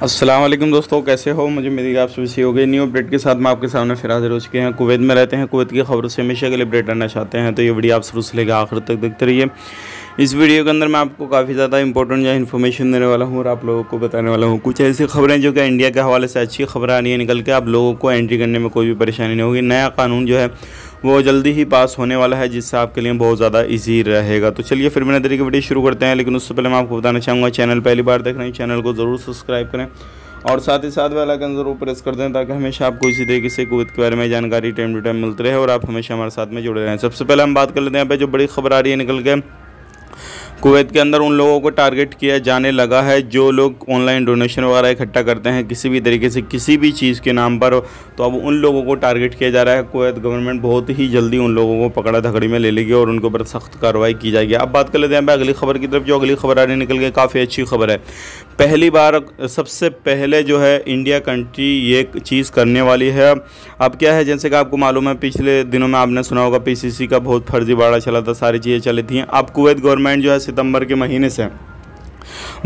अस्सलाम वालेकुम दोस्तों, कैसे हो? मुझे मेरी आप खुशी हो गई। न्यू अपडेट के साथ मैं आपके सामने फिर हाजिर हो चुके हैं। कुवैत में रहते हैं, कुवैत की खबरों से हमेशा के लिए अपडेट रहना चाहते हैं तो ये वीडियो आप शुरू से लेकर आखिर तक देखते रहिए। इस वीडियो के अंदर मैं आपको काफ़ी ज़्यादा इंपॉर्टेंट या इन्फॉर्मेशन देने वाला हूँ और आप लोगों को बताने वाला हूँ कुछ ऐसी खबरें जो कि इंडिया के हवाले से अच्छी खबर आ रही है निकल के। आप लोगों को एंट्री करने में कोई भी परेशानी नहीं होगी। नया कानून जो है वो जल्दी ही पास होने वाला है, जिससे आपके लिए बहुत ज़्यादा इजी रहेगा। तो चलिए फिर बिना देरी की वीडियो शुरू करते हैं, लेकिन उससे पहले मैं आपको बताना चाहूँगा, चैनल पहली बार देख रहे हैं चैनल को ज़रूर सब्सक्राइब करें और साथ ही साथ बेल आइकन ज़रूर प्रेस कर दें ताकि हमेशा आपको इसी तरीके से कुवैत के बारे में जानकारी टाइम टू टाइम मिलती रहे और आप हमेशा हमारे साथ में जुड़े रहें। सबसे पहले हम बात कर लेते हैं यहाँ पे जो बड़ी खबर आ रही है निकल के। कुवैत के अंदर उन लोगों को टारगेट किया जाने लगा है जो लोग ऑनलाइन डोनेशन वगैरह इकट्ठा करते हैं किसी भी तरीके से किसी भी चीज़ के नाम पर, तो अब उन लोगों को टारगेट किया जा रहा है। कुवैत गवर्नमेंट बहुत ही जल्दी उन लोगों को पकड़ा धकड़ी में ले लेगी और उनके ऊपर सख्त कार्रवाई की जाएगी। अब बात कर लेते हैं अगली खबर की तरफ। जो अगली खबर आ रही निकल के काफ़ी अच्छी खबर है। पहली बार सबसे पहले जो है इंडिया कंट्री ये चीज़ करने वाली है। अब क्या है, जैसे कि आपको मालूम है पिछले दिनों में आपने सुना होगा पीसीसी का बहुत फर्जीवाड़ा चला था, सारी चीज़ें चली थी। अब कुवैत गवर्नमेंट जो है सितंबर के महीने से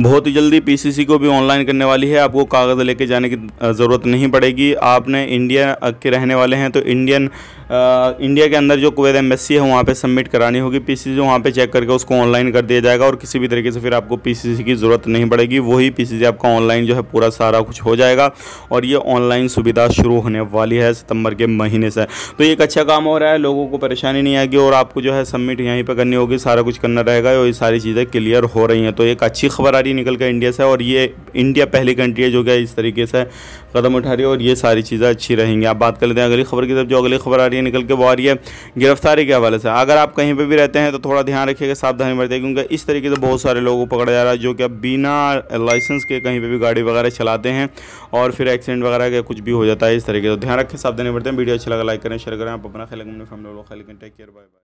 बहुत ही जल्दी पीसीसी को भी ऑनलाइन करने वाली है। आपको कागज़ लेके जाने की ज़रूरत नहीं पड़ेगी। आपने इंडिया के रहने वाले हैं तो इंडिया के अंदर जो कुवैत एम्बेसी है वहाँ पे सबमिट करानी होगी पीसीसी, वहाँ पे चेक करके उसको ऑनलाइन कर दिया जाएगा और किसी भी तरीके से फिर आपको पीसीसी की ज़रूरत नहीं पड़ेगी। वही पीसीसी आपका ऑनलाइन जो है पूरा सारा कुछ हो जाएगा और ये ऑनलाइन सुविधा शुरू होने वाली है सितंबर के महीने से। तो ये एक अच्छा काम हो रहा है, लोगों को परेशानी नहीं आएगी और आपको जो है सबमिट यहीं पर करनी होगी, सारा कुछ करना रहेगा और ये सारी चीज़ें क्लियर हो रही हैं। तो एक अच्छी खबर आ रही है निकल कर इंडिया से और ये इंडिया पहली कंट्री है जो कि इस तरीके से कदम उठा रही है और ये सारी चीज़ें अच्छी रहेंगी। आप बात कर लेते हैं अगली खबर की तरफ। जो अगली खबर आ रही है निकल के वो आ रही है गिरफ्तारी के हवाले से। अगर आप कहीं पे भी रहते हैं तो थोड़ा ध्यान रखिएगा, सावधानी बरतिए, क्योंकि इस तरीके से बहुत सारे लोगों को पकड़ा जा रहा है जो कि अब बिना लाइसेंस के कहीं पे भी गाड़ी वगैरह चलाते हैं और फिर एक्सीडेंट वगैरह का कुछ भी हो जाता है इस तरीके से। ध्यान रखें, सावधानी बरतें। वीडियो अच्छा लगा लाइक करें, शेयर करें। आप अपना ख्याल रखें, अपनी फैमिली को ख्याल रखें। Take care, bye bye.